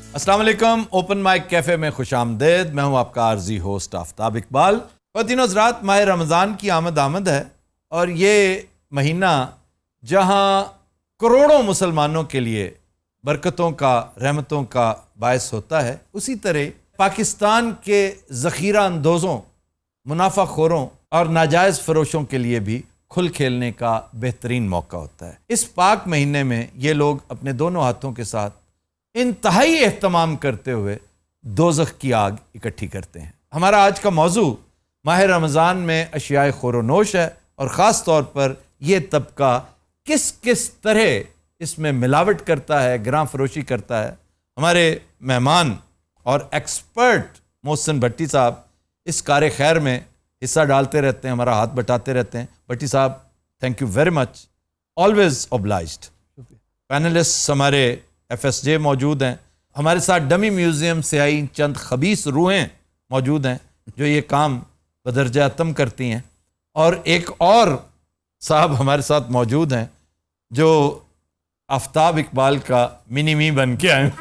अस्सलाम वालेकुम। Open mic cafe में खुश आमदेद। मैं हूं आपका आर्जी होस्ट आफ्ताब इकबाल। ख़वातीन और हज़रात, माह रमज़ान की आमद है और ये महीना जहां करोड़ों मुसलमानों के लिए बरकतों का, रहमतों का बायस होता है, उसी तरह पाकिस्तान के ज़ख़ीरा अंदोज़ों, मुनाफा खोरों और नाजायज़ फ़रोशों के लिए भी खुल खेलने का बेहतरीन मौका होता है। इस पाक महीने में ये लोग अपने दोनों हाथों के साथ इंतहाई एहतमाम करते हुए दोज़ख की आग इकट्ठी करते हैं। हमारा आज का मौजू माह रमज़ान में अशियाए खोरोनोश है और ख़ास तौर पर यह तबका किस किस तरह इसमें मिलावट करता है, गिरां फरोशी करता है। हमारे मेहमान और एक्सपर्ट मोहसिन भट्टी साहब इस कार खैर में हिस्सा डालते रहते हैं, हमारा हाथ बटाते रहते हैं। भट्टी साहब, thank you very much, always obliged. Panelist हमारे FSJ मौजूद हैं। हमारे साथ डमी म्यूज़ियम से आई चंद खबीस रूहें मौजूद हैं जो ये काम बदरजा अतम करती हैं। और एक और साहब हमारे साथ मौजूद हैं जो आफ्ताब इकबाल का मिनी मी बन के आए।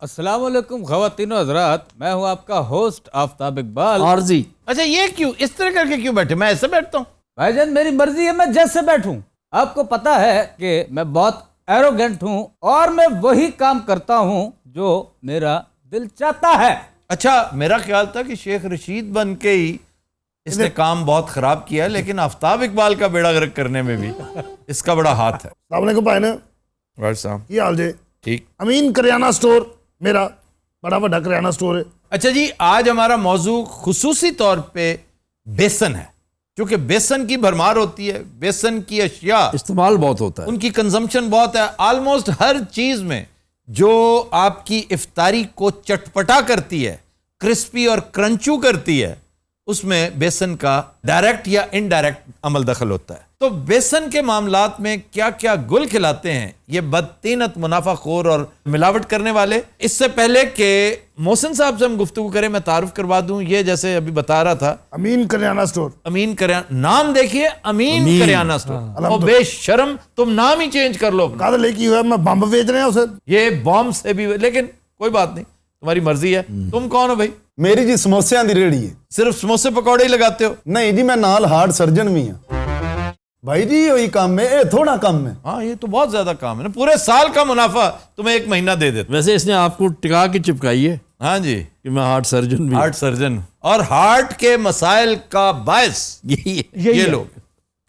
अस्सलाम वालेकुम ख़वातीन और हज़रात, मैं हूँ आपका होस्ट आफ्ताब इकबाल आरजी। अच्छा, ये क्यों इस तरह करके क्यों बैठे? मैं ऐसे बैठता हूँ भाईजान, मेरी मर्जी है, मैं जैसे बैठूं। आपको पता है कि मैं बहुत एरोगेंट हूँ और मैं वही काम करता हूँ जो मेरा दिल चाहता है। अच्छा, मेरा ख्याल था कि शेख रशीद बन के ही इसने काम बहुत खराब किया है, लेकिन आफ्ताब इकबाल का बेड़ा गर्क करने में भी इसका बड़ा हाथ है। अस्सलाम वालेकुम भाई ने की हाल जे? ठीक। अमीन करियाना स्टोर मेरा बड़ा बड़ा करियाना स्टोर है। अच्छा जी, आज हमारा मौजू खुसूसी तौर पे बेसन है, क्योंकि बेसन की भरमार होती है, बेसन की अशिया इस्तेमाल बहुत होता है, उनकी कंजम्पशन बहुत है। ऑलमोस्ट हर चीज में जो आपकी इफ्तारी को चटपटा करती है, क्रिस्पी और क्रंचू करती है, उसमें बेसन का डायरेक्ट या इनडायरेक्ट अमल दखल होता है। तो बेसन के मामलात में क्या क्या गुल खिलाते हैं ये बदतीनत मुनाफा खोर और मिलावट करने वाले। इससे पहले कि मोहसिन साहब से हम गुफ्तगू करें, मैं तारुफ करवा दूं, ये जैसे अभी बता रहा था, अमीन करियाना स्टोर। अमीन करियाना, नाम देखिए, अमीन करियाना स्टोर। और बेशरम, तुम नाम ही चेंज कर लो। कहा लेकी हुआ मैं बम्ब बेच रहे हैं उसे, ये बॉम्ब से भी, लेकिन कोई बात नहीं, तुम्हारी मर्जी है। तुम कौन हो भाई? मेरी जी समोसियां दी रेड़ी है। सिर्फ समोसे पकौड़े ही लगाते हो? नहीं जी, मैं नाल हार्ट सर्जन भी हाँ भाई जी। वही काम है, ये थोड़ा काम है। हाँ, ये तो बहुत ज्यादा काम है ना, पूरे साल का मुनाफा तुम्हें एक महीना दे देते। वैसे इसने आपको टिका के चिपकाई है। हाँ जी, कि मैं हार्ट सर्जन भी, हार्ट सर्जन और हार्ट के मसाइल का बायस ये लोग।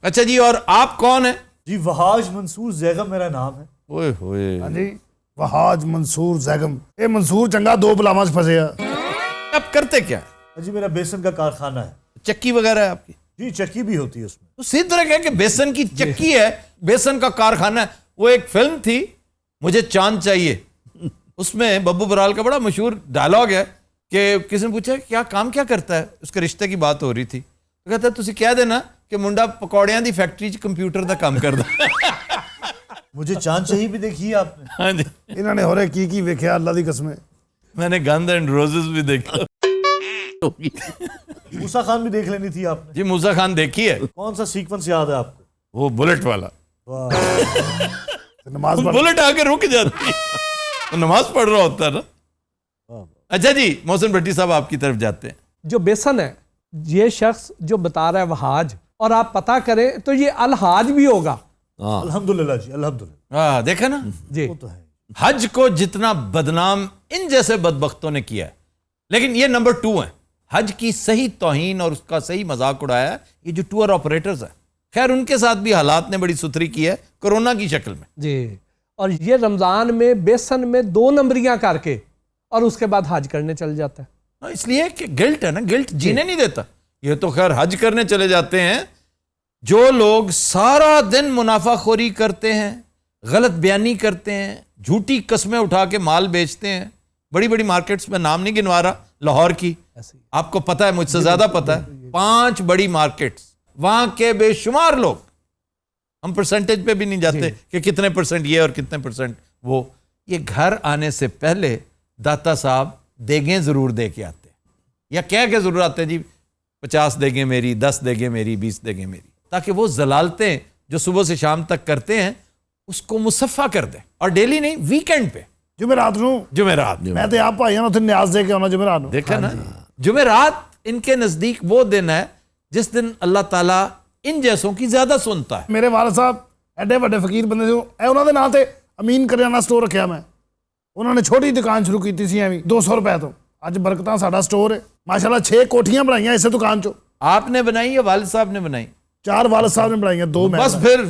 अच्छा जी, और आप कौन है? जी वहाज मंसूर जैगम मेरा नाम है। ओए होए, हाँ जी, वहाज मंसूर जैगम। ये मंसूर चंगा दो बलामा से फंसे। आप करते क्या? जी मेरा बेसन का कारखाना है। चक्की वगैरह है आपकी? जी चक्की भी होती है उसमें। तो सीधी तरह कह कि बेसन की चक्की है, बेसन का कारखाना है। वो एक फिल्म थी मुझे चांद चाहिए, उसमें बब्बू बराल का बड़ा मशहूर डायलॉग है कि किसी ने पूछा क्या काम क्या करता है, उसके रिश्ते की बात हो रही थी, तो कहता है तुसी कह देना कि मुंडा पकौड़ियां दी फैक्ट्री च कंप्यूटर का काम करता। मुझे चांद चाहिए भी देखी है आपने? हाँ जी, इन्होंने हो रहे की वेख्या अल्लाह दी कसम। मैंने गंद एंड रोजेस भी देखा। मूसा खान भी देख लेनी थी आपने। जी, मूसा खान देखी है? कौन सा सीक्वेंस याद है आपको? वो बुलेट वाला, नमाज पढ़ बुलेट आके रुक जाती है, तो नमाज पढ़ रहा होता है ना। अच्छा जी, मोहसिन भट्टी साहब आपकी तरफ जाते हैं। जो बेसन है, ये शख्स जो बता रहा है वहाज, और आप पता करें तो ये अलहाज भी होगा। अल्हम्दुलिल्लाह जी, अल्हम्दुलिल्लाह। हाँ, देखा ना जी, वो तो है। हज को जितना बदनाम इन जैसे बदबख्तों ने किया है, लेकिन ये नंबर 2 है। हज की सही तौहीन और उसका सही मजाक उड़ाया है ये जो टूर ऑपरेटर्स है। खैर, उनके साथ भी हालात ने बड़ी सुथरी की है कोरोना की शक्ल में। जी, और ये रमज़ान में बेसन में 2 नंबरियां करके और उसके बाद हज करने चल जाता है। इसलिए कि गिल्ट है ना, गिल्ट जीने नहीं देता। ये तो खैर हज करने चले जाते हैं जो लोग सारा दिन मुनाफाखोरी करते हैं, गलत बयानी करते हैं, झूठी कस्में उठा के माल बेचते हैं। बड़ी बड़ी मार्केट्स में, नाम नहीं गिनवा रहा, लाहौर की आपको पता है, मुझसे ज्यादा पता है, 5 बड़ी मार्केट्स, वहां के बेशुमार लोग, हम परसेंटेज पे भी नहीं जाते कि कितने परसेंट ये और कितने परसेंट वो, ये घर आने से पहले दाता साहब देगें जरूर दे के आते, या कह के जरूर आते जी 50 देगें मेरी, 10 देगें मेरी, 20 देगें मेरी, ताकि वो जलालतें जो सुबह से शाम तक करते हैं उसको मुसफ़ा कर दें। और डेली नहीं, वीकेंड पे جمعرات نو جمعرات میں تے آپ بھائی اتنے نیاز دے کے آنا جمعرات نو. دیکھا نا جمعرات ان کے نزدیک وہ دن ہے جس دن اللہ تعالیٰ ان جیسوں کی زیادہ سنتا ہے. میرے والد صاحب ایڈے بڑے فقیر بندے سے اے انہوں نے نام تے امین کریانہ سٹور رکھیا میں. انہوں نے چھوٹی دکان شروع کی سی ایویں 200 روپے تو اج برکتاں ساڈا سٹور ہے ماشاءاللہ 6 کوٹھیاں بنائیاں اسے دکان چو. آپ نے بنائی یا والد صاحب نے بنائی؟ 4 والد صاحب نے بنائیاں 2 میں. بس پھر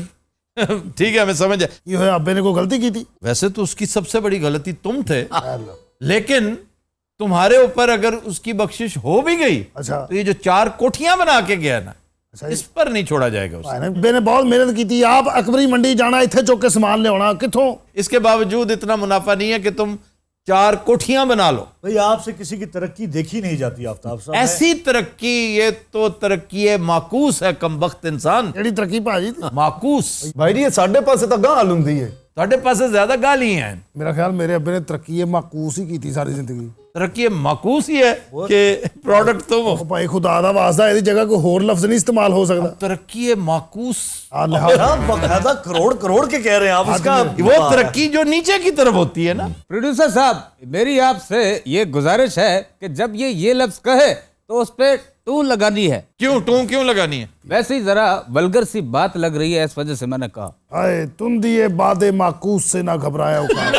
ٹھیک ہے ہمیں سمجھ ہے. یہ ہویا ابے نے کوئی غلطی کی تھی. ویسے تو اس کی سب سے بڑی غلطی تم تھے لیکن تمہارے اوپر اگر اس کی بخشش ہو بھی گئی اچھا تو یہ جو 4 کوٹھیاں بنا کے گیا نا اس پر نہیں چھوڑا جائے گا اسے. ابے نے بہت محنت کی تھی. آپ اکبری منڈی جانا اتنے چوک کے سامان لے آنا کتوں. اس کے باوجود اتنا منافع نہیں ہے کہ تم 4 کوٹھیااں بنا لو. بھئی آپ سے کسی کی ترقی دیکھی نہیں جاتی آفتاب صاحب. ایسی ترقی یہ تو ترقی معکوس ہے کمبخت انسان. جیڑی ترقی بھاجی معکوس. بھائی جی یہ ساڈے پاسے تو گاں ہل ہوندی ہے. تھوڑے پاسے زیادہ گالی ہیں. میرا خیال میرے ابے نے ترقی معکوس ہی کی تھی ساری زندگی. ترقی معکوس ہی ہے کہ پروڈکٹ تو وہ. بھائی خدا دا واسطہ یہ جگہ کوئی اور لفظ نہیں استعمال ہو سکتا. ترقی معکوس آپ باقاعدہ کروڑ کے کہہ رہے ہیں آپ اس کا. وہ ترقی جو نیچے کی طرف ہوتی ہے نا. پروڈیوسر صاحب میری آپ سے یہ گزارش ہے کہ جب یہ لفظ کہے تو اس پہ ٹون لگانی ہے. کیوں لگانی ہے؟ ویسے ہی ذرا ولگر سی بات لگ رہی ہے اس وجہ سے میں نے کہا. ہائے تم دیے باد معکوس سے نہ گھبرایا اوقات.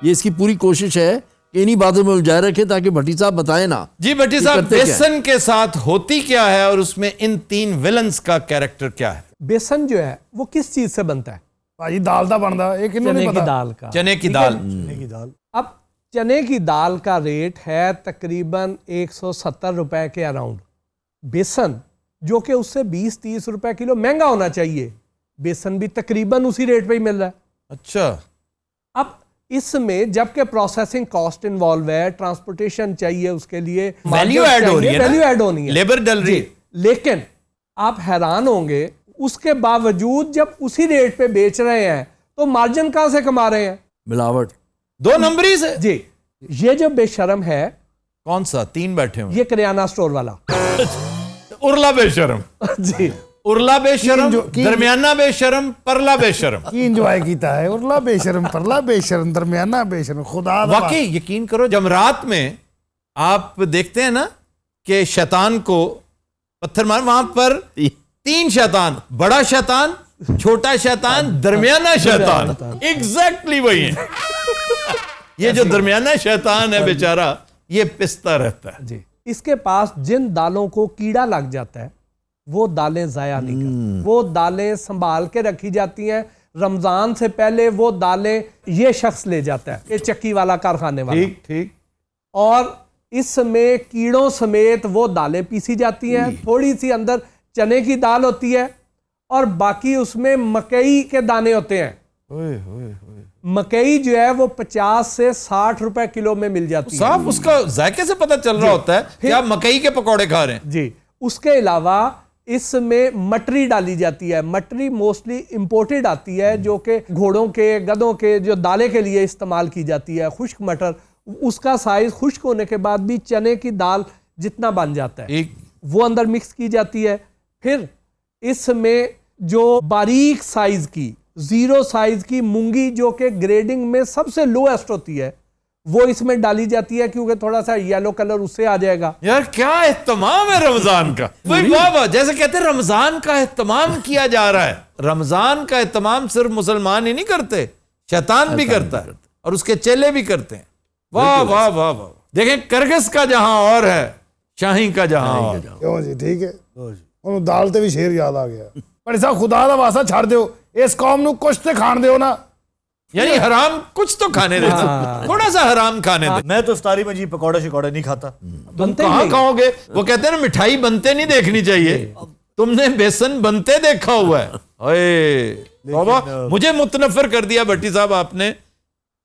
یہ اس کی پوری کوشش ہے کہ انہی باتوں میں الجھائے رکھے تاکہ بھٹی صاحب بتائیں نا. جی بھٹی صاحب بیسن کے ساتھ ہوتی کیا ہے اور اس میں ان 3 ویلنز کا کیریکٹر کیا ہے؟ بیسن جو ہے وہ کس چیز سے بنتا ہے؟ بھائی دال دا بندا یہ کنوں چنے نہیں کی پتا. دال کا. چنے کی دال. اب چنے کی دال کا ریٹ ہے تقریباً 170 روپے کے اراؤنڈ. بیسن جو کہ اس سے 20-30 روپے کلو مہنگا ہونا چاہیے بیسن بھی تقریباً اسی ریٹ پہ ہی مل رہا ہے. اچھا. اب اس میں جبکہ پروسیسنگ کاسٹ انوالو ہے ٹرانسپورٹیشن چاہیے اس کے لیے ویلیو ایڈ ہو رہی ہے. ویلیو ایڈ ہونی ہے. لیبر ڈل رہی ہے. لیکن آپ حیران ہوں گے اس کے باوجود جب اسی ریٹ پہ بیچ رہے ہیں تو مارجن کہاں سے کما رہے ہیں؟ ملاوٹ. 2 نمبری سے. جی یہ جو بے شرم ہے کون سا 3 بیٹھے ہوئے؟ یہ کریانہ سٹور والا. ارلا بے شرم. جی ارلا بے شرم درمیانہ بے شرم پرلا بے شرم. کی انجوائے کیتا ہے ارلا بے شرم پرلا بے شرم درمیانہ بے شرم. خدا دا واقعی یقین کرو جمرات میں آپ دیکھتے ہیں نا کہ شیطان کو پتھر مار وہاں پر 3 شیطان. بڑا شیطان چھوٹا شیطان درمیانہ شیطان. ایگزیکٹلی وہی ہیں. یہ جو درمیانہ شیطان ہے بیچارہ یہ پستا رہتا ہے. جی اس کے پاس جن دالوں کو کیڑا لگ جاتا ہے وہ دالیں ضائع نہیں کرتی. وہ دالیں سنبھال کے رکھی جاتی ہیں. رمضان سے پہلے وہ دالیں یہ شخص لے جاتا ہے یہ چکی والا کارخانے والا. ٹھیک. اور اس میں کیڑوں سمیت وہ دالیں پیسی جاتی ہیں. تھوڑی سی اندر چنے کی دال ہوتی ہے اور باقی اس میں مکئی کے دانے ہوتے ہیں. مکئی جو ہے وہ 50 سے 60 روپے کلو میں مل جاتی ہے. صاف اس کا ذائقے سے پتہ چل رہا ہوتا ہے کہ آپ مکئی کے پکوڑے کھا رہے ہیں. جی اس کے علاوہ اس میں مٹری ڈالی جاتی ہے. مٹری موسٹلی امپورٹڈ آتی ہے جو کہ گھوڑوں کے گدوں کے جو دالے کے لیے استعمال کی جاتی ہے. خشک مٹر اس کا سائز خشک ہونے کے بعد بھی چنے کی دال جتنا بن جاتا ہے وہ اندر مکس کی جاتی ہے. پھر اس میں جو باریک سائز کی 0 سائز کی مونگی جو کہ گریڈنگ میں سب سے لویسٹ ہوتی ہے وہ اس میں ڈالی جاتی ہے کیونکہ تھوڑا سا یلو کلر اس سے آ جائے گا. یار کیا اہتمام ہے رمضان کا. واہ واہ جیسے کہتے ہیں رمضان کا اہتمام کیا جا رہا ہے. رمضان کا اہتمام صرف مسلمان ہی نہیں کرتے شیطان بھی کرتا ہے اور اس کے چیلے بھی کرتے ہیں. واہ واہ واہ واہ. دیکھیں کرگس کا جہاں اور ہے شاہی کا جہاں اور. کیوں جی ٹھیک ہے انہوں دال تے بھی شیر یاد آ گیا. پر صاحب خدا دا واسطہ چھڑ دیو اس قوم نو کچھ تے کھان دیو نا. یعنی حرام کچھ تو کھانے دیتا تھوڑا سا حرام کھانے دے. میں تو افطاری میں جی پکوڑے شکوڑے نہیں کھاتا. تم کہاں کھاؤ گے؟ وہ کہتے ہیں نا مٹھائی بنتے نہیں دیکھنی چاہیے. تم نے بیسن بنتے دیکھا ہوا ہے. مجھے متنفر کر دیا بھٹی صاحب آپ نے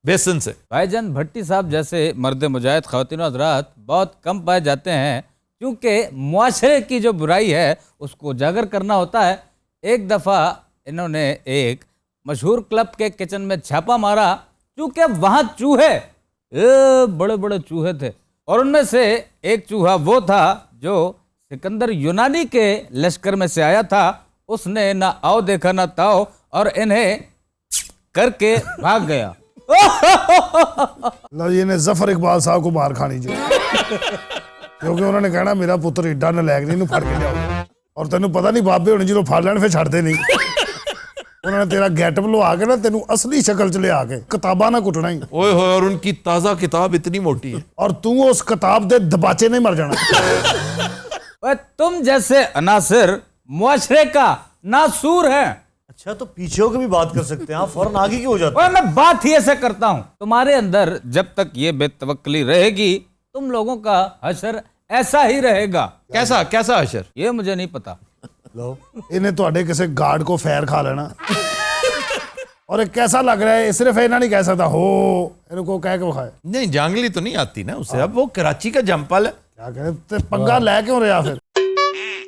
بیسن سے. بھائی جان بھٹی صاحب جیسے مرد مجاہد خواتین و حضرات بہت کم پائے جاتے ہیں کیونکہ معاشرے کی جو برائی ہے اس کو اجاگر کرنا ہوتا ہے. ایک دفعہ انہوں نے ایک مشہور کلب کے کچن میں چھاپا مارا کیونکہ وہاں چوہے بڑے بڑے چوہے تھے اور ان میں سے ایک چوہا وہ تھا جو سکندر یونانی کے لشکر میں سے آیا تھا. اس نے نہ آؤ دیکھا نہ تاؤ اور انہیں کر کے بھاگ گیا. ਲਓ ਜੀ, ਇਹਨੇ ਜ਼ਫਰ ਇਕਬਾਲ ਸਾਹਿਬ ਕੋ ਮਾਰ ਖਾਣੀ ਜੀ, ਕਿਉਂਕਿ ਉਹਨਾਂ ਨੇ ਕਹਿਣਾ ਮੇਰਾ ਪੁੱਤਰ ਏਡਾ ਨਲਾਇਕ ਨਹੀਂ, ਇਹਨੂੰ ਫੜ ਕੇ ਲਿਆਓ। ਔਰ ਤੈਨੂੰ ਪਤਾ ਨਹੀਂ ਬਾਬੇ ਹੁਣ ਜਦੋਂ ਫੜ ਲੈਣ ਫਿਰ ਛੱਡਦੇ ਨਹੀਂ। ਉਹਨਾਂ ਨੇ ਤੇਰਾ ਗੈਟਅਪ ਲਵਾ ਕੇ ਨਾ ਤੈਨੂੰ ਅਸਲੀ ਸ਼ਕਲ ਚ ਲਿਆ ਕੇ ਕਿਤਾਬਾਂ ਨਾ ਕੁੱਟਣਾ ਹੀ, ओए होए, और उनकी ताज़ा किताब इतनी मोटी है। ਔਰ ਤੂੰ ਉਸ ਕਿਤਾਬ ਦੇ ਦਬਾਚੇ ਨਹੀਂ ਮਰ ਜਾਣਾ। ओए, तुम जैसे अनासिर मुआशरे का नासूर है। अच्छा तो पीछे होकर भी बात कर सकते हैं, आप फौरन आगे क्यों हो जाते ओए, मैं बात ही ऐसे करता हूं, तुम्हारे अंदर जब तक ये बेतवक्ली रहेगी तुम लोगों का हशर ऐसा ही रहेगा। कैसा कैसा अशर? ये मुझे नहीं पता। ਇਹਨੇ ਤੁਹਾਡੇ ਕਿਸੇ ਗਾਰਡ ਕੋ ਫੈਰ ਖਾ ਲੈਣਾ। ਔਰ ਇਹ कैसा लग रहा है, सिर्फ ਇਹਨਾਂ नहीं कह सकता हो, ਇਹਨੂੰ ਕੋ ਕਹਿ ਕੇ ਵਿਖਾਏ। नहीं, जांगली तो नहीं आती ना उसे, अब वो कराची का जमपल है। क्या कहे ते पंगा ले क्यों रहा फिर?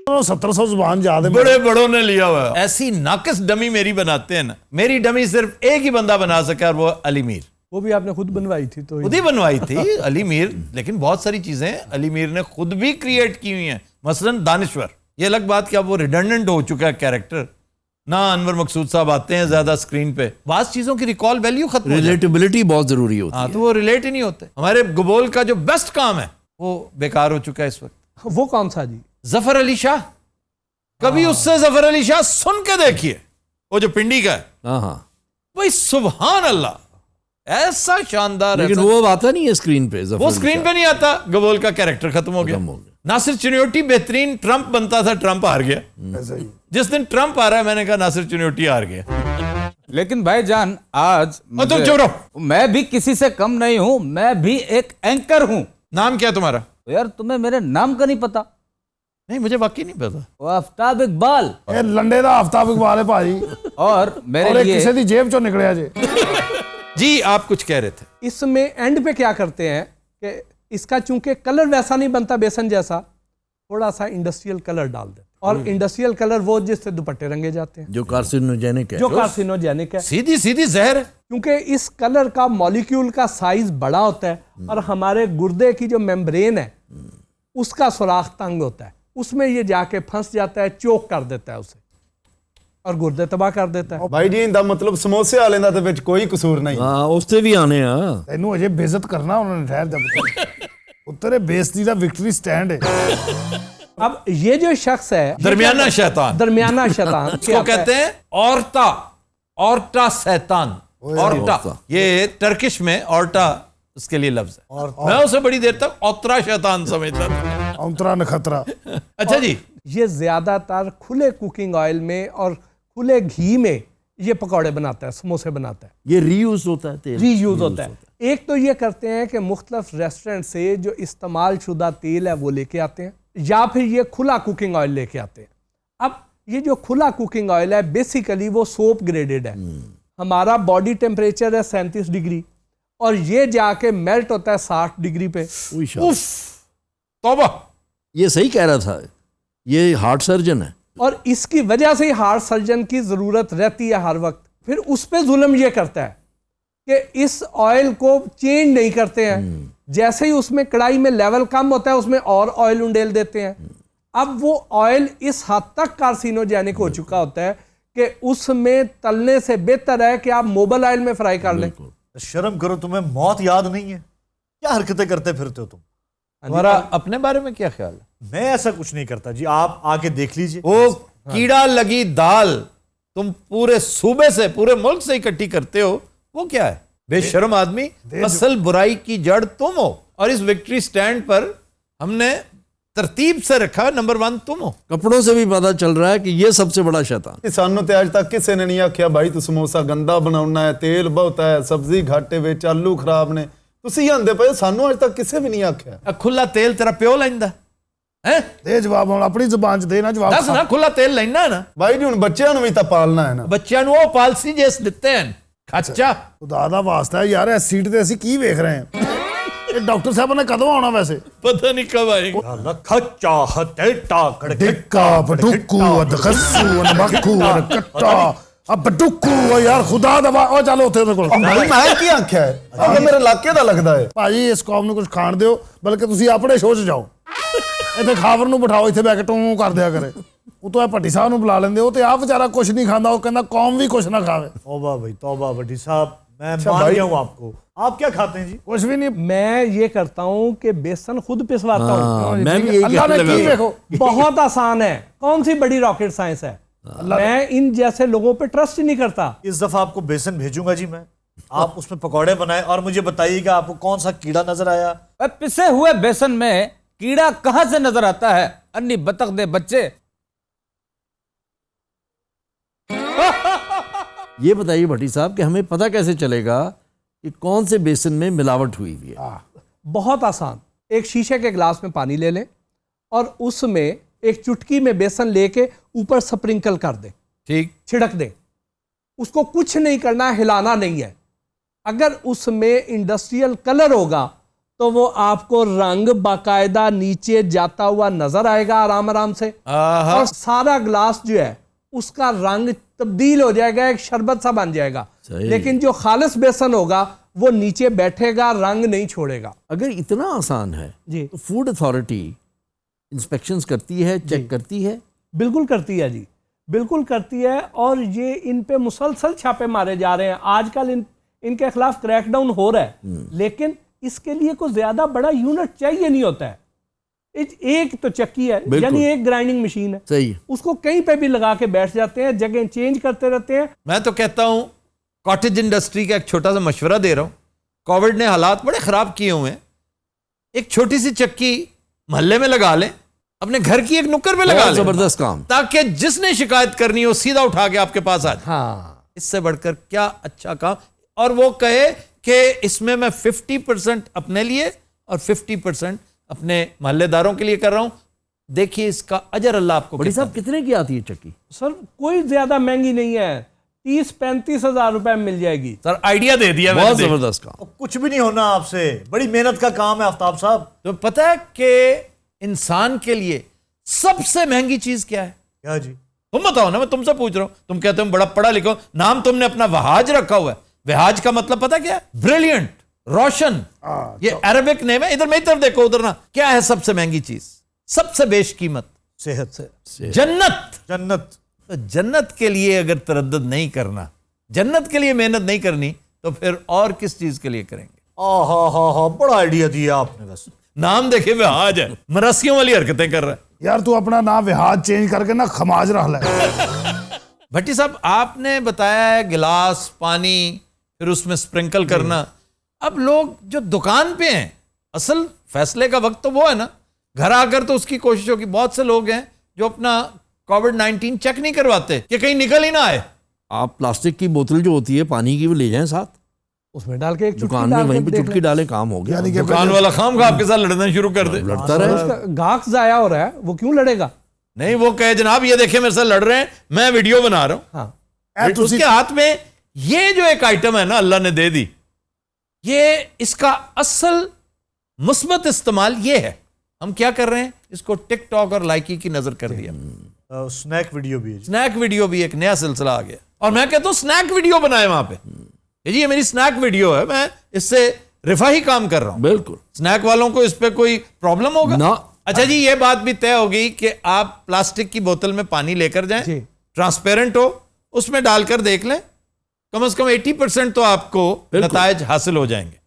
1700 जुबान याद है। बड़े बड़ों ने लिया हुआ है। ऐसी नाकिस डमी मेरी बनाते हैं ना, मेरी डमी सिर्फ एक ही बंदा बना सका, और वो अली मीर। वो भी आपने खुद बनवाई थी तो खुद ही बनवाई थी अली मीर, लेकिन बहुत सारी चीजें अली मीर ने खुद भी क्रिएट की हुई हैं, मसलन दानिश्वर। ये अलग बात कि अब वो रिडंडेंट हो चुका है कैरेक्टर ना, अनवर मकसूद साहब आते हैं ज्यादा स्क्रीन पे, बास चीजों की रिकॉल वैल्यू खत्म हो जाती है। रिलेटेबिलिटी बहुत जरूरी होती हाँ, है। तो वो रिलेट ही नहीं होते। हमारे गबोल का जो बेस्ट काम है वो बेकार हो चुका है इस वक्त। वो कौन सा जी? जफर अली शाह, कभी उससे जफर अली शाह सुन के देखिए, वो जो पिंडी का है, हाँ हाँ, भाई सुभान अल्लाह, ऐसा शानदार, लेकिन ऐसा- वो अब आता नहीं है स्क्रीन पे। वो स्क्रीन पे नहीं आता, गबोल का कैरेक्टर खत्म हो गया। नासिर चुनियोटी बेहतरीन ट्रंप बनता था, ट्रंप हार गया। ऐसा ही। जिस दिन ट्रंप आ रहा है मैंने कहा नासिर चुनियोटी हार गया। लेकिन भाईजान आज और तुम चुप रहो। मैं भी किसी से कम नहीं हूं, मैं भी एक एंकर हूं। नाम क्या तुम्हारा? तो यार तुम्हें मेरे नाम का नहीं पता? नहीं, मुझे वाकई नहीं पता। वो आफ्ताब इकबाल, ਇਹ ਲੰਡੇ ਦਾ आफ्ताब इकबाल है भाजी, और मेरे और लिए किसी दी जेब चो निकलिया जे। जी आप कुछ कह रहे थे। इसमें एंड पे क्या करते हैं कि इसका चूंकि कलर वैसा नहीं बनता बेसन जैसा, थोड़ा सा इंडस्ट्रियल कलर डाल देते हैं। और इंडस्ट्रियल कलर वो जिससे दुपट्टे रंगे जाते हैं, जो कार्सिनोजेनिक है। जो कार्सिनोजेनिक है, सीधी सीधी जहर है। क्योंकि इस कलर का मॉलिक्यूल का साइज बड़ा होता है और हमारे गुर्दे की जो मेम्ब्रेन है उसका सुराख तंग होता है, उसमें ये जाके फंस जाता है, चोक कर देता है उसे और गुर्दे तबाह कर देता है। भाई जी इनका मतलब समोसे वाले ਦਾ ਤੇ ਵਿੱਚ ਕੋਈ ਕਸੂਰ ਨਹੀਂ। हाँ, उससे भी आने हाँ। ਤੈਨੂੰ ਅਜੇ ਬੇਇੱਜ਼ਤ ਕਰਨਾ ਉਹਨਾਂ ਨੇ, ਠਹਿਰ ਜਾ ਪੁੱਤਰ। ਉੱਤਰੇ ਬੇਇੱਜ਼ਤੀ ਦਾ ਵਿਕਟਰੀ ਸਟੈਂਡ ਹੈ। अब ये जो शख्स है दरमियाना शैतान, दरमियाना शैतान इसको कहते हैं औरता, औरता शैतान, औरता। ये टर्किश में औरता उसके लिए लफ्ज है। मैं उसे बड़ी देर तक औतरा शैतान समझता था। ਔਂਤਰਾ ਨਖਤਰਾ। अच्छा जी, ये ज़्यादातर खुले कुकिंग ऑयल में और खुले घी में ये पकौड़े बनाता है, समोसे बनाता है, ये रीयूज होता है तेल। रीयूज होता है। एक तो ये करते हैं कि मुख्तलिफ रेस्टोरेंट से जो इस्तेमाल शुदा तेल है वो लेके आते हैं, या फिर ये खुला कुकिंग ऑयल लेके आते हैं। अब ये जो खुला कुकिंग ऑयल है बेसिकली वो सोप ग्रेडेड है। हमारा बॉडी टेम्परेचर है 37 डिग्री और ये जाके मेल्ट होता है 60 डिग्री पे। उफ, तौबा। ये सही कह रहा था, ये हार्ट सर्जन है। और इसकी वजह से ही हार्ट सर्जन की ज़रूरत रहती है हर वक्त। फिर उस पे जुल्म ये करता है कि इस ऑयल को चेंज नहीं करते हैं, जैसे ही उसमें कढ़ाई में लेवल कम होता है उसमें और ऑयल उंडेल देते हैं। अब वो ऑयल इस हद तक कार्सिनोजेनिक हो चुका होता है कि उसमें तलने से बेहतर है कि आप मोबाइल ऑयल में फ्राई कर लें। शर्म करो, तुम्हें मौत याद नहीं है? क्या हरकतें करते फिरते हो तुम? तुम्हारा अपने बारे में क्या ख्याल है? मैं ऐसा कुछ नहीं करता जी, आप आके देख लीजिए। वो कीड़ा लगी दाल तुम पूरे सूबे से, पूरे मुल्क से इकट्ठी करते हो, वो क्या है? बेशर्म आदमी, असल बुराई की जड़ तुम हो। और इस विक्ट्री स्टैंड पर हमने तरतीब से रखा, नंबर 1 तुम हो। कपड़ों से भी पता चल रहा है कि ये सबसे बड़ा शैतान। कि सानू ते अज तक किसी ने नहीं आख्या भाई तू समोसा गंदा बनाउना है, तेल बहुत है, सब्जी घाटे विच, आलू खराब ने, तुसीं आंदे पए, सानू अज तक किसी भी नहीं आख्या। खुला तेल तेरा प्यो लैंदा है? ਦੇ ਜਵਾਬ ਹੁਣ ਆਪਣੀ ਜ਼ੁਬਾਨ 'ਚ ਦੇ ਨਾ ਜਵਾਬ। दस ना खुला तेल लैंदा है ना। भाई जी हुण बच्चों नूं भी तां पालना है ना। ਬੱਚਿਆਂ ਨੂੰ ਉਹ ਪਾਲਸੀ ਜਿਸ ਦਿੱਤੇ ਹਨ ਖੱਚਾ। ਖੁਦਾ ਦਾ ਵਾਸਤਾ ਹੈ ਯਾਰ, ਇਸ ਸੀਟ ਤੇ ਅਸੀਂ ਕੀ ਵੇਖ ਰਹੇ ਹਾਂ? ਇਹ ਡਾਕਟਰ ਸਾਹਿਬ ਨੇ ਕਦੋਂ ਆਉਣਾ ਵੈਸੇ? पता नहीं कब आएगा। खच्चा हटेटा खड़के ਡਿੱਕਾ ਬਡੁੱਕੂ ਅਦਖਸੂ ਅਨਬਖੂ ਅਨਕੱਟਾ ਆ ਬਡੁੱਕੂ ਓ ਯਾਰ ਖੁਦਾ ਦਾ ਉਹ ਚੱਲ ਉੱਥੇ ਉਹਦੇ ਕੋਲ। भाई मैं की आख्या है? आह मेरे इलाके दा लगदा है। ਭਾਜੀ ਇਸ ਕੌਮ ਨੂੰ ਕੁਝ ਖਾਣ ਦਿਓ, ਬਲਕਿ ਤੁਸੀਂ ਆਪਣੇ ਸ਼ੋਅ 'ਚ ਜਾਓ। ਇੱਥੇ ਖਾਵਰ ਨੂੰ ਬਿਠਾਓ, ਇੱਥੇ ਬੈ ਕੇ ਟੂੰ ਕਰ ਦਿਆ ਕਰੇ। ਉਤੋਂ ਇਹ ਭੱਟੀ ਸਾਹਿਬ ਨੂੰ ਬੁਲਾ ਲੈਂਦੇ, ਉਹ ਤੇ ਆਪ ਵਿਚਾਰਾ ਕੁਝ ਨਹੀਂ ਖਾਂਦਾ, ਉਹ ਕਹਿੰਦਾ ਕੌਮ ਵੀ ਕੁਝ ਨਾ ਖਾਵੇ। तौबा भाई तौबा, भट्टी साहब मैं मान गया हूँ आपको। आप क्या खाते हैं जी? कुछ भी नहीं। मैं ये करता हूँ कि बेसन खुद पिसवाता हूँ। मैं भी यही अल्लाह ने कहने की लगा। देखो। बहुत आसान है, कौन सी बड़ी रॉकेट साइंस है। मैं इन जैसे लोगों पे ट्रस्ट ही नहीं करता। इस दफा आपको बेसन भेजूंगा जी मैं, आप उसमें पकौड़े बनाएं और मुझे बताइएगा आपको कौन सा कीड़ा नजर आया। पिसे हुए बेसन में कीड़ा कहां से नजर आता है? अन्नी बतख दे बच्चे। ये बताइए भट्टी साहब कि हमें पता कैसे चलेगा कि कौन से बेसन में मिलावट हुई हुई है? बहुत आसान, एक शीशे के गिलास में पानी ले लें और उसमें एक चुटकी में बेसन लेके ऊपर स्प्रिंकल कर दें, ठीक, छिड़क दें। उसको कुछ नहीं करना, हिलाना नहीं है। अगर उसमें इंडस्ट्रियल कलर होगा तो वो आपको रंग बाकायदा नीचे जाता हुआ नजर आएगा आराम आराम से, और सारा ग्लास जो है उसका रंग तब्दील हो जाएगा, एक शरबत सा बन जाएगा। सही। लेकिन जो खालिस बेसन होगा वो नीचे बैठेगा, रंग नहीं छोड़ेगा। अगर इतना आसान है जी, तो फूड अथॉरिटी इंस्पेक्शंस करती है, चेक करती है? बिल्कुल करती है जी, बिल्कुल करती है। और ये इन पे मुसलसल छापे मारे जा रहे हैं आजकल, इनके खिलाफ क्रैकडाउन हो रहा है। लेकिन इसके लिए कोई ज्यादा बड़ा यूनिट चाहिए नहीं होता है। एक तो चक्की है, बिल्कुल। यानी एक ग्राइंडिंग मशीन है, सही है। उसको कहीं पे भी लगा के बैठ जाते हैं, जगह चेंज करते रहते हैं। मैं तो कहता हूं कॉटेज इंडस्ट्री का एक छोटा सा मशवरा दे रहा हूं। कोविड ने हालात बड़े खराब किए हुए हैं। एक छोटी सी चक्की मोहल्ले में लगा लें, अपने घर की एक नुक्कड़ पे लगा बहुत लें, जबरदस्त काम। ताकि जिसने शिकायत करनी हो सीधा उठा के आपके पास आ जाए। हाँ, इससे बढ़कर क्या अच्छा काम। और वो कहे कि इसमें मैं 50% अपने लिए और 50% अपने मोहल्लेदारों के लिए कर रहा हूं, देखिए इसका अजर अल्लाह आपको बड़ी कितना साहब कितने की आती है चक्की? सर कोई ज्यादा महंगी नहीं है, 30-35 हजार रुपए में मिल जाएगी। सर आइडिया दे दिया मैंने। बहुत जबरदस्त काम। और कुछ भी नहीं होना आपसे, बड़ी मेहनत का काम है आफ्ताब साहब। तो पता है कि इंसान के लिए सबसे महंगी चीज क्या है? क्या जी? तुम बताओ ना, मैं तुमसे पूछ रहा हूं। तुम कहते हो बड़ा पढ़ा लिखा हूं, नाम तुमने अपना वहाज रखा हुआ है। वहाज का मतलब पता क्या है? ब्रिलियंट, रोशन। ये अरबिक नेम है। इधर मेरी तरफ देखो, उधर ना। क्या है सबसे महंगी चीज, सबसे बेशकीमत? सेहत से। जन्नत। जन्नत। तो जन्नत के लिए अगर तरद्दुद नहीं करना, जन्नत के लिए मेहनत नहीं करनी, तो फिर और किस चीज के लिए करेंगे? हा, बड़ा आइडिया दिया आपने। बस नाम देखे वहाज है, मरासियों वाली हरकतें कर रहा है। यार तू अपना नाम विहाज चेंज करके ना खमाज रख ले। भट्टी साहब आपने बताया है गिलास पानी, फिर उसमें स्प्रिंकल करना। अब लोग जो दुकान पे हैं, असल फैसले का वक्त तो वो है ना। घर आकर तो उसकी कोशिश होगी। बहुत से लोग हैं जो अपना कोविड-19 चेक नहीं करवाते कि कहीं निकल ही ना आए। आप प्लास्टिक की बोतल जो होती है पानी की, वो ले जाएं साथ, उसमें डाल के एक चुटकी दुकान में डाल के वहीं पे देख चुटकी डालें, काम हो गया। यानी कि दुकान वाला खाम खा आपके साथ लड़ना शुरू कर दे। लड़ता रहे। उसका गाहक जाया हो रहा है, वो क्यों लड़ेगा? नहीं, वो कहे जनाब ये देखे मेरे साथ लड़ रहे हैं, मैं वीडियो बना रहा हूं। हाँ, उसके हाथ में ये जो एक आइटम है ना, अल्लाह ने दे दी, ये इसका असल मुस्बत इस्तेमाल ये है। हम क्या कर रहे हैं, इसको टिकटॉक और लाइकी की नजर कर दिया। स्नैक वीडियो भी है जी। स्नैक वीडियो भी एक नया सिलसिला आ गया। और मैं कहता हूं स्नैक वीडियो बनाए वहां पे। जी ये मेरी स्नैक वीडियो है, मैं इससे रिफाही काम कर रहा हूं। बिल्कुल। स्नैक वालों को इस पे कोई प्रॉब्लम होगा ना। अच्छा जी, ये बात भी तय हो गई कि आप प्लास्टिक की बोतल में पानी लेकर जाएं, जी। ट्रांसपेरेंट हो, उसमें डालकर देख लें, कम से कम 80% तो आपको नतायज हासिल हो जाएंगे।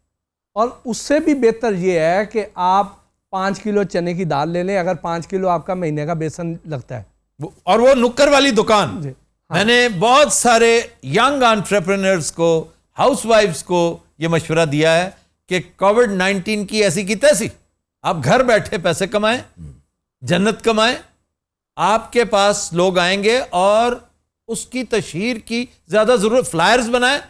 और उससे भी बेहतर ये है कि आप 5 किलो चने की दाल ले लें, अगर 5 किलो आपका महीने का बेसन लगता है। और वो नुक्कर वाली दुकान। जी। मैंने बहुत सारे यंग एंटरप्रेन्योर्स को, हाउसवाइफ्स को ये मशवरा दिया है कि कोविड-19 की ऐसी की तैसी आप घर बैठे पैसे कमाएं, जन्नत कमाएं। आपके पास लोग आएंगे और उसकी तशहीर की ज्यादा जरूरत, फ्लायर्स बनाएं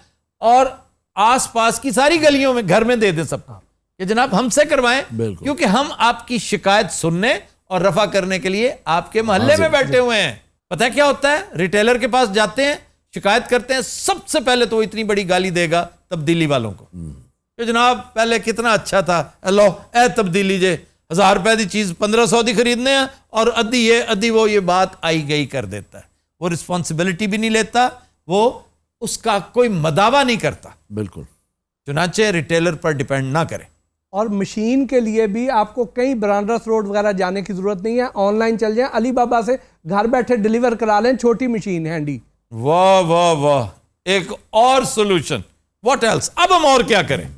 और आसपास की सारी गलियों में, घर में दे दें सबको कि जनाब हमसे करवाएं, बिल्कुल। क्योंकि हम आपकी शिकायत सुनने और रफा करने के लिए आपके मोहल्ले में बैठे हुए हैं। पता है क्या होता है, रिटेलर के पास जाते हैं, शिकायत करते हैं, सबसे पहले तो वो इतनी बड़ी गाली देगा तब्दीली वालों को कि जनाब पहले कितना अच्छा था, लो ए तब्दीली जे 1000 रुपए की चीज 1500 की खरीदने हैं और अद्धी ये अद्धी वो, ये बात आई गई कर देता है। वो रिस्पॉन्सिबिलिटी भी नहीं लेता, वो उसका कोई मदावा नहीं करता। बिल्कुल। चुनाचे रिटेलर पर डिपेंड ना करें। और मशीन के लिए भी आपको कहीं ब्रांडर्स रोड वगैरह जाने की जरूरत नहीं है, ऑनलाइन चल जाए, अली बाबा से घर बैठे डिलीवर करा लें, छोटी मशीन हैंडी। वाह वाह वाह, एक और सोल्यूशन। व्हाट एल्स, अब हम और क्या करें?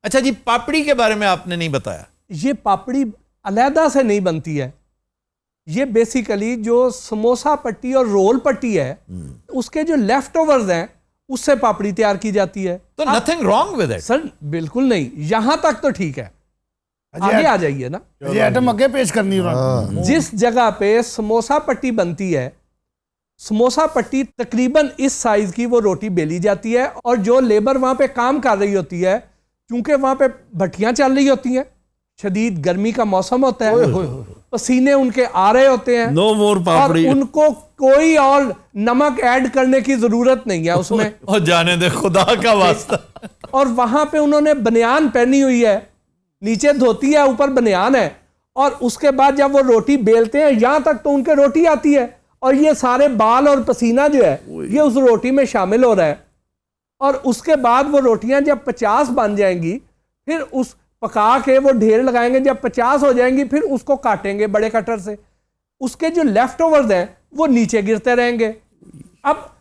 अच्छा जी, पापड़ी के बारे में आपने नहीं बताया। ये पापड़ी अलहदा से नहीं बनती है, ये बेसिकली जो समोसा पट्टी और रोल पट्टी है उसके जो लेफ्ट ओवर्स हैं उससे पापड़ी तैयार की जाती है। तो nothing wrong with it. Sir बिल्कुल नहीं, यहां तक तो ठीक है, आगे आ जाइए ना। ये आइटम आगे पेश करनी है। जिस जगह पे समोसा पट्टी बनती है, समोसा पट्टी तकरीबन इस साइज की वो रोटी बेली जाती है, और जो लेबर वहां पे काम कर रही होती है, चूंकि वहां पे भट्टियां चल रही होती हैं, शदीद गर्मी का मौसम होता है, पसीने उनके आ रहे होते हैं, नो मोर और पापड़ी। उनको कोई और नमक ऐड करने की जरूरत नहीं है उसमें। और जाने दे खुदा का वास्ता। और वहां पे उन्होंने बनियान पहनी हुई है, नीचे धोती है, ऊपर बनियान है, और उसके बाद जब वो रोटी बेलते हैं यहां तक तो उनके रोटी आती है, और ये सारे बाल और पसीना जो है ये उस रोटी में शामिल हो रहा है। और उसके बाद वो रोटियां जब 50 बन जाएंगी, फिर उस पका के वो ढेर लगाएंगे, जब 50 हो जाएंगी फिर उसको काटेंगे बड़े कटर से, उसके जो लेफ्ट ओवर्स हैं वो नीचे गिरते रहेंगे। अब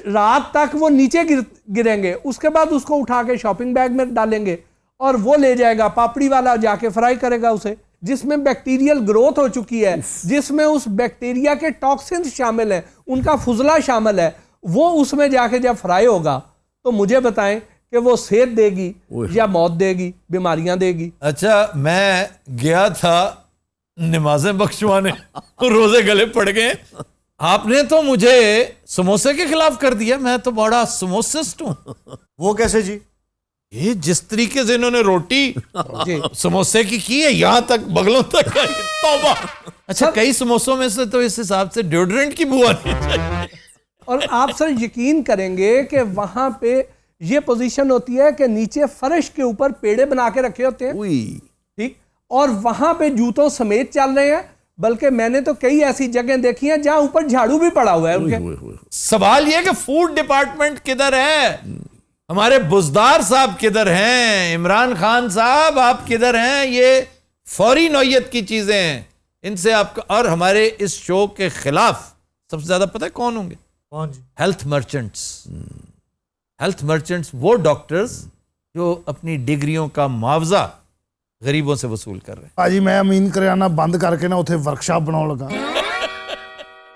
रात तक वो नीचे गिरेंगे, उसके बाद उसको उठा के शॉपिंग बैग में डालेंगे और वो ले जाएगा पापड़ी वाला, जाके फ्राई करेगा उसे, जिसमें बैक्टीरियल ग्रोथ हो चुकी है, जिसमें उस बैक्टीरिया के टॉक्सिन्स शामिल हैं, उनका फुजला शामिल है, वो उसमें जाके जब फ्राई होगा तो मुझे बताएं कि वो सेहत देगी या मौत देगी, बीमारियां देगी। अच्छा, मैं गया था नमाजें बख्शवाने, रोजे गले पड़ गए, आपने तो मुझे समोसे के खिलाफ कर दिया। मैं तो बड़ा समोसिस्ट हूं। वो कैसे जी? ये जिस तरीके से इन्होंने रोटी समोसे की है, यहां तक बगलों तक आई, तौबा। अच्छा, कई समोसों में से तो इस हिसाब से डिओड्रेंट की बू आनी चाहिए। और आप सर यकीन करेंगे कि वहां पे ये पोजीशन होती है कि नीचे फर्श के ऊपर पेड़े बना के रखे होते हैं, ठीक, और वहां पे जूतों समेत चल रहे हैं, बल्कि मैंने तो कई ऐसी जगह देखी हैं जहां ऊपर झाड़ू भी पड़ा हुआ है उनके। सवाल यह कि फूड डिपार्टमेंट किधर है, हमारे बुजदार साहब किधर हैं, इमरान खान साहब आप किधर हैं? ये फौरी नौयत की चीजें हैं, इनसे आपका। और हमारे इस शो के खिलाफ सबसे ज्यादा पता है कौन होंगे? कौन जी? Health merchants. हेल्थ मर्चेंट्स वो डॉक्टर्स जो अपनी डिग्रियों का मुआवजा गरीबों से वसूल कर रहे हैं। ਭਾਜੀ मैं अमीन करियाना बंद करके ना उथे वर्कशॉप बनाने लगा।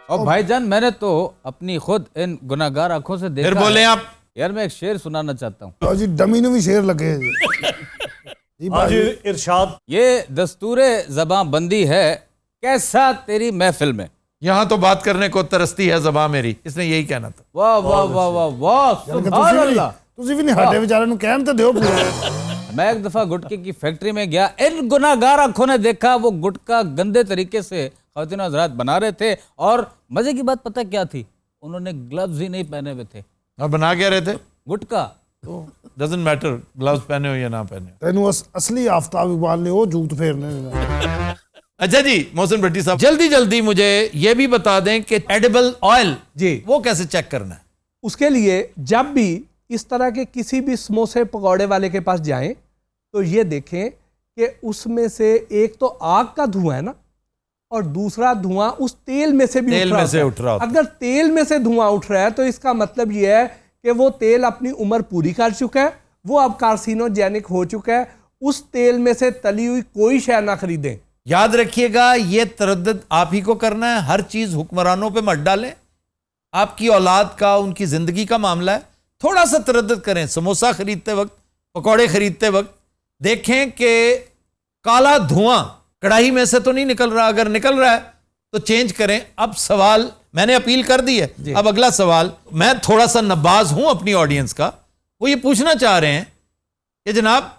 और भाईजान मैंने तो अपनी खुद इन गुनाहगार आंखों से देखा फिर बोले है। आप। यार मैं एक शेर सुनाना चाहता हूँ। तो जी डमी ने भी शेर लगे जी। आज इरशाद। ये दस्तूरे ज़बां बंदी है कैसा तेरी महफिल में। यहां तो बात करने को तरसती है ज़बां मेरी, इसने यही कहना था। वाह वाह वाह वाह वाह, सुभान अल्लाह। ਤੁਸੀਂ ਵੀ ਨਹੀਂ ਸਾਡੇ ਵਿਚਾਰਿਆਂ ਨੂੰ ਕਹਿਣ ਤੇ ਦਿਓ ਪੂਰਾ। मैं एक दफा गुटके की फैक्ट्री में गया, इन गुनाहगार आंखों ने देखा वो गुटका गंदे तरीके से ख़वातीन हज़रात बना रहे थे, और मजे की बात पता क्या थी, उन्होंने ग्लव्स ही नहीं पहने हुए थे। और बना क्या रहे थे? गुटका। तो डजंट मैटर ग्लव्स पहने हो या ना पहने हो। ਤੈਨੂੰ असली आफ्ताब इकबाल ने वो जूत फेरने देना। अच्छा जी मोहसिन भट्टी साहब, जल्दी जल्दी मुझे ये भी बता दें कि एडिबल ऑयल जी वो कैसे चेक करना है? उसके लिए जब भी इस तरह के किसी भी समोसे पकौड़े वाले के पास जाएं तो ये देखें कि उसमें से एक तो आग का धुआं है ना, और दूसरा धुआं उस तेल में से भी तेल में से उठ रहा होता है। अगर तेल में से धुआं उठ रहा है तो इसका मतलब ये है कि वो तेल अपनी उम्र पूरी कर चुका है, वो अब कार्सिनोजेनिक हो चुका है। उस तेल में से तली हुई कोई शय ना खरीदें। याद रखिएगा, ये तरद्दुद आप ही को करना है, हर चीज हुक्मरानों पे मत डालें। आपकी औलाद का, उनकी जिंदगी का मामला है, थोड़ा सा तरद्दुद करें। समोसा खरीदते वक्त, पकौड़े खरीदते वक्त देखें कि काला धुआं कढ़ाई में से तो नहीं निकल रहा, अगर निकल रहा है तो चेंज करें। अब सवाल मैंने अपील कर दी है, अब अगला सवाल, मैं थोड़ा सा नबाज हूं अपनी ऑडियंस का, वो ये पूछना चाह रहे हैं कि जनाब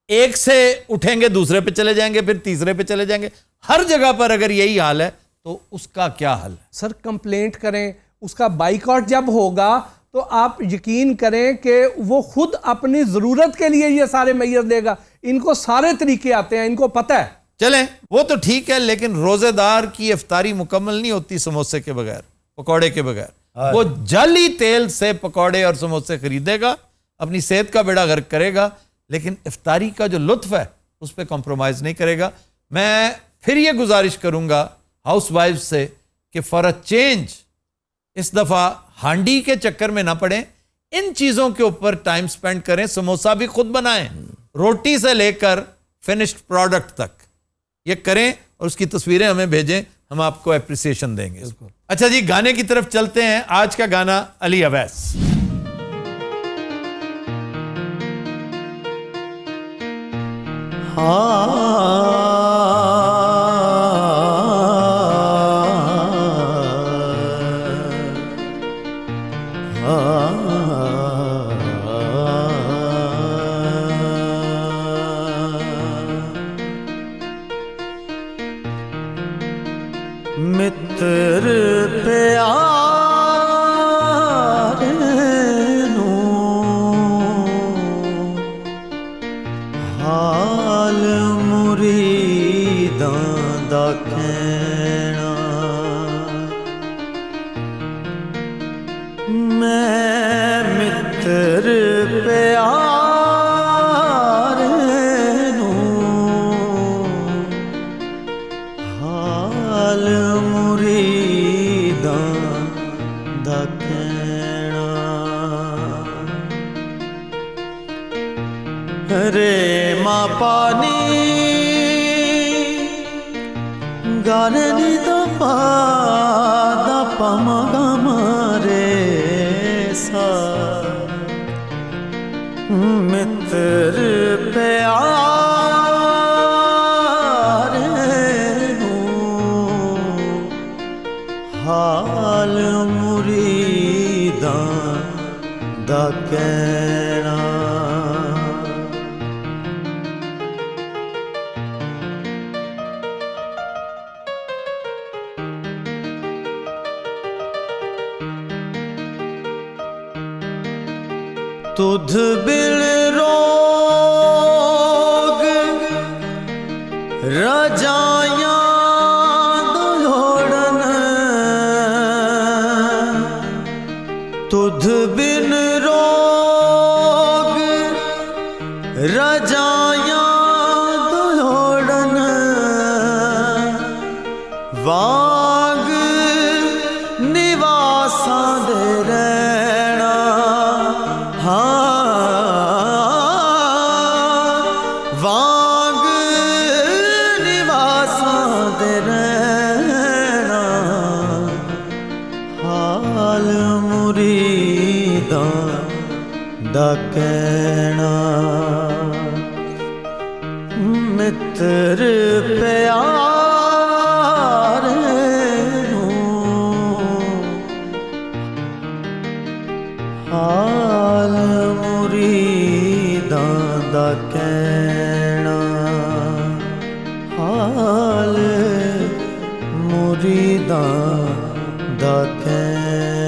एक से उठेंगे दूसरे पे चले जाएंगे, फिर तीसरे पे चले जाएंगे, हर जगह पर अगर यही हाल है तो उसका क्या हल है? सर कंप्लेंट करें, उसका बाइकआउट जब होगा तो आप यकीन करें कि वो खुद अपनी ज़रूरत के लिए ये सारे मैयर देगा। इनको सारे तरीके आते हैं, इनको पता है। चलें वो तो ठीक है, लेकिन रोजेदार की इफ्तारी मुकम्मल नहीं होती समोसे के बगैर, पकौड़े के बगैर। वो जाली तेल से पकौड़े और समोसे खरीदेगा, अपनी सेहत का बेड़ा गर्क करेगा, लेकिन इफ्तारी का जो लुत्फ है उस पर कॉम्प्रोमाइज़ नहीं करेगा। मैं फिर ये गुजारिश करूंगा हाउस वाइफ से कि फॉर अ चेंज इस दफ़ा हांडी के चक्कर में ना पड़ें, इन चीज़ों के ऊपर टाइम स्पेंड करें, समोसा भी खुद बनाएं, रोटी से लेकर फिनिश्ड प्रोडक्ट तक ये करें और उसकी तस्वीरें हमें भेजें, हम आपको एप्रिसिएशन देंगे। अच्छा जी, गाने की तरफ चलते हैं। आज का गाना अली अवैस। मित्र प्यारे नू हाल मुरीदां दा कहना, मैं मित्र प्यारे नू हाल मुरीदां दा कहना, रे मां पानी गाने नी दा पा मगा मारे सा, मित्र प्यारे नू हाल मुरीदां दा कहना। तुध बिन रोग रजायां दौड़न, तुध बिन रोग रजायां दौड़न, वांग निवासां दे रहना, वांग निवासां दे रहना, हाल मुरीदां दा कहना, मित्र प्यारे नू हाल मुरीदां दा कहना, हाल मुरीदां दा कहना।